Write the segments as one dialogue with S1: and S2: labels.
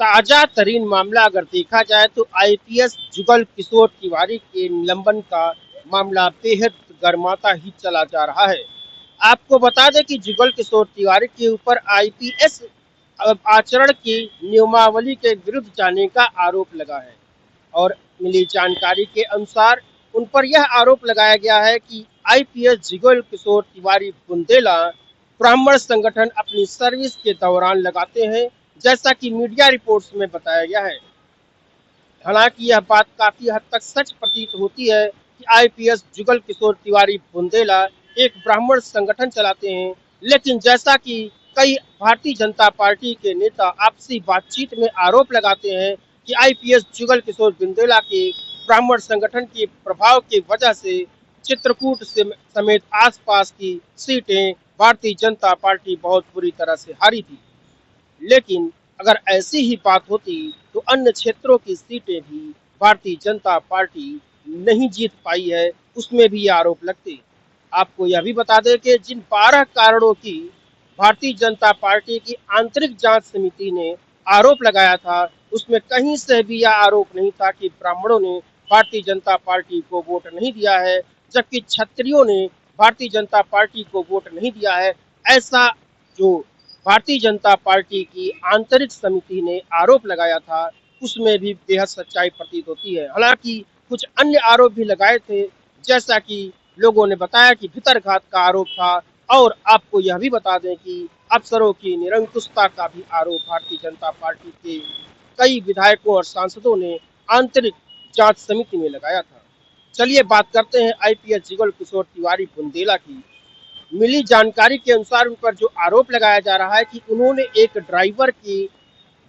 S1: ताजा तरीन मामला अगर देखा जाए तो आईपीएस जुगल किशोर तिवारी के निलंबन का मामला बेहद गर्माता ही चला जा रहा है। आपको बता दें कि जुगल किशोर तिवारी के ऊपर आईपीएस आचरण की नियमावली के विरुद्ध जाने का आरोप लगा है और मिली जानकारी के अनुसार उन पर यह आरोप लगाया गया है कि आईपीएस जुगल किशोर तिवारी बुंदेला ब्राह्मण संगठन अपनी सर्विस के दौरान लगाते हैं, जैसा कि मीडिया रिपोर्ट्स में बताया गया है। हालांकि यह बात काफी हद तक सच प्रतीत होती है कि आईपीएस जुगल किशोर तिवारी बुंदेला एक ब्राह्मण संगठन चलाते हैं, लेकिन जैसा कि कई भारतीय जनता पार्टी के नेता आपसी बातचीत में आरोप लगाते हैं कि आईपीएस जुगल किशोर बुंदेला के ब्राह्मण संगठन के प्रभाव की वजह से चित्रकूट समेत आसपास की सीटें भारतीय जनता पार्टी बहुत बुरी तरह से हारी थी। लेकिन अगर ऐसी ही बात होती तो अन्य क्षेत्रों की सीटें भी भारतीय जनता पार्टी नहीं जीत पाई है, उसमें भी ये आरोप लगते। आपको यह भी बता दें कि जिन 12 कारणों की भारतीय जनता पार्टी की आंतरिक जांच समिति ने आरोप लगाया था, उसमें कहीं से भी यह आरोप नहीं था कि ब्राह्मणों ने भारतीय जनता पार्टी को वोट नहीं दिया है, जबकि क्षत्रियों ने भारतीय जनता पार्टी को वोट नहीं दिया है। ऐसा जो भारतीय जनता पार्टी की आंतरिक समिति ने आरोप लगाया था, उसमें भी बेहद सच्चाई प्रतीत होती है। हालांकि कुछ अन्य आरोप भी लगाए थे, जैसा कि लोगों ने बताया कि भीतरघात का आरोप था, और आपको यह भी बता दें कि अफसरों की निरंकुशता का भी आरोप भारतीय जनता पार्टी के कई विधायकों और सांसदों ने आंतरिक जांच समिति में लगाया था। चलिए बात करते हैं आईपीएस जुगल किशोर तिवारी बुंदेला की। मिली जानकारी के अनुसार उन पर जो आरोप लगाया जा रहा है कि उन्होंने एक ड्राइवर की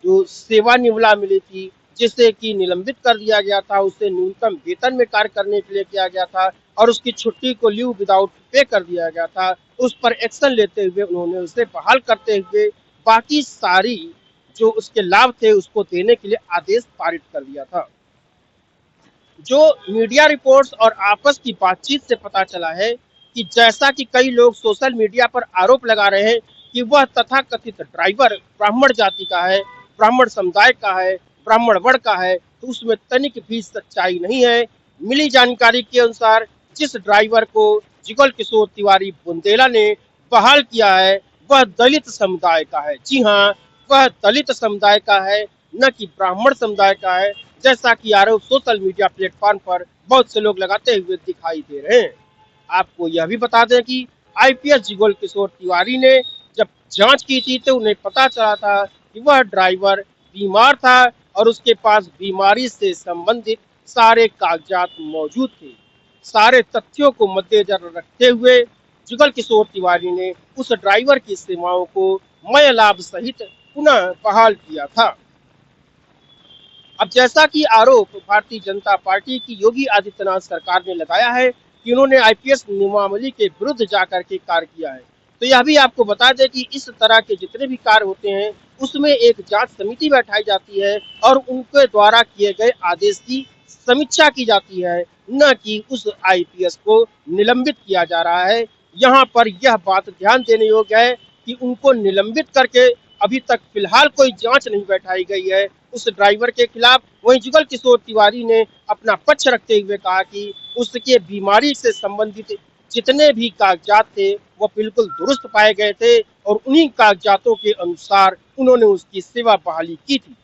S1: जो सेवा निवला मिली थी, जिसे कि निलंबित कर दिया गया था, उसे न्यूनतम वेतन में कार्य करने के लिए किया गया था और उसकी छुट्टी को लीव विदाउट पे कर दिया गया था। उस पर एक्शन लेते हुए उन्होंने उसे बहाल करते हुए बाकी सारी जो उसके लाभ थे उसको देने के लिए आदेश पारित कर दिया था। जो मीडिया रिपोर्ट्स और आपस की बातचीत से पता चला है कि जैसा कि कई लोग सोशल मीडिया पर आरोप लगा रहे हैं कि वह तथाकथित ड्राइवर ब्राह्मण जाति का है, ब्राह्मण समुदाय का है, ब्राह्मण वर्ग का है, तो उसमें तनिक भी सच्चाई नहीं है। मिली जानकारी के अनुसार जिस ड्राइवर को जुगल किशोर तिवारी बुंदेला ने बहाल किया है वह दलित समुदाय का है। जी हाँ, वह दलित समुदाय का है, न कि ब्राह्मण समुदाय का है, जैसा कि आरोप सोशल मीडिया प्लेटफॉर्म पर बहुत से लोग लगाते हुए दिखाई दे रहे हैं। आपको यह भी बता दें कि आईपीएस जुगल किशोर तिवारी ने जब जांच की थी तो उन्हें पता चला था कि वह ड्राइवर बीमार था और उसके पास बीमारी से संबंधित सारे कागजात मौजूद थे। सारे तथ्यों को मद्देनजर रखते हुए जुगल किशोर तिवारी ने उस ड्राइवर की सेवाओं को मय लाभ सहित पुनः बहाल किया था। अब जैसा कि आरोप भारतीय जनता पार्टी की योगी आदित्यनाथ सरकार ने लगाया है कि उन्होंने आईपीएस नियमावली के विरुद्ध जाकर के कार्य किया है, तो यह भी आपको बता दें कि इस तरह के जितने भी कार्य होते हैं उसमें एक जांच समिति बैठाई जाती है और उनके द्वारा किए गए आदेश की समीक्षा की जाती है, न कि उस आईपीएस को निलंबित किया जा रहा है। यहाँ पर यह बात ध्यान देने योग्य है कि उनको निलंबित करके अभी तक फिलहाल कोई जांच नहीं बैठाई गई है उस ड्राइवर के खिलाफ। वहीं जुगल किशोर तिवारी ने अपना पक्ष रखते हुए कहा कि उसके बीमारी से संबंधित जितने भी कागजात थे वो बिल्कुल दुरुस्त पाए गए थे और उन्हीं कागजातों के अनुसार उन्होंने उसकी सेवा बहाली की थी।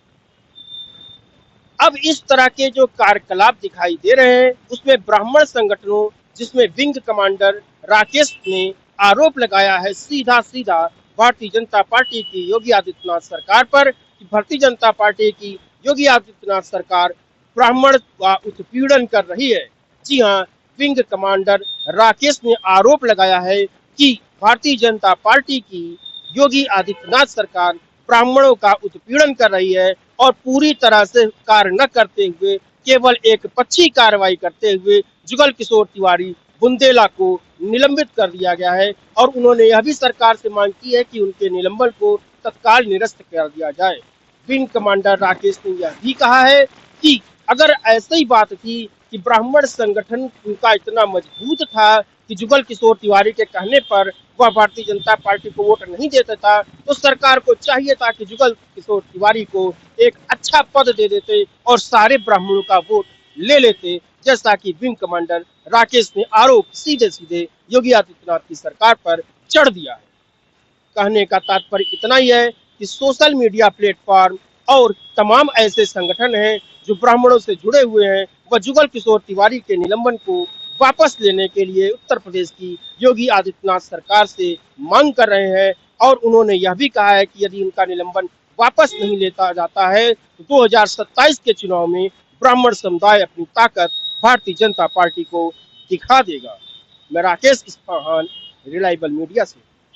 S1: अब इस तरह के जो कार्यकलाप दिखाई दे रहे हैं उसमें ब्राह्मण संगठनों, जिसमें विंग कमांडर राकेश ने आरोप लगाया है सीधा सीधा भारतीय जनता पार्टी की योगी आदित्यनाथ सरकार पर कि भारतीय जनता पार्टी की योगी आदित्यनाथ सरकार ब्राह्मण का उत्पीड़न कर रही है। जी हाँ, विंग कमांडर राकेश ने आरोप लगाया है कि भारतीय जनता पार्टी की योगी आदित्यनाथ सरकार ब्राह्मणों का उत्पीड़न कर रही है और पूरी तरह से कार्य न करते हुए केवल एक पक्षी कार्रवाई करते हुए जुगल किशोर तिवारी बुंदेला को निलंबित कर दिया गया है और उन्होंने यह भी सरकार से मांग की है कि उनके निलंबन को तत्काल निरस्त कर दिया जाए। विंग कमांडर राकेश ने यह भी कहा है कि अगर ऐसी बात थी कि ब्राह्मण संगठन उनका इतना मजबूत था कि जुगल किशोर तिवारी के कहने पर वह भारतीय जनता पार्टी को वोट नहीं देता था, तो सरकार को चाहिए था कि जुगल किशोर तिवारी को एक अच्छा पद दे देते और सारे ब्राह्मणों का वोट ले लेते, जैसा कि विंग कमांडर राकेश ने आरोप सीधे सीधे योगी आदित्यनाथ की सरकार पर चढ़ दिया है। कहने का तात्पर्य इतना ही है कि सोशल मीडिया प्लेटफॉर्म और तमाम ऐसे संगठन हैं जो ब्राह्मणों से जुड़े हुए हैं, वह जुगल किशोर तिवारी के निलंबन को वापस लेने के लिए उत्तर प्रदेश की योगी आदित्यनाथ सरकार से मांग कर रहे हैं। और उन्होंने यह भी कहा है कि यदि उनका निलंबन वापस नहीं लेता जाता है तो 2027 के चुनाव में ब्राह्मण समुदाय अपनी ताकत भारतीय जनता पार्टी को दिखा देगा। मैं राकेश इस्फहान, रिलायबल मीडिया से।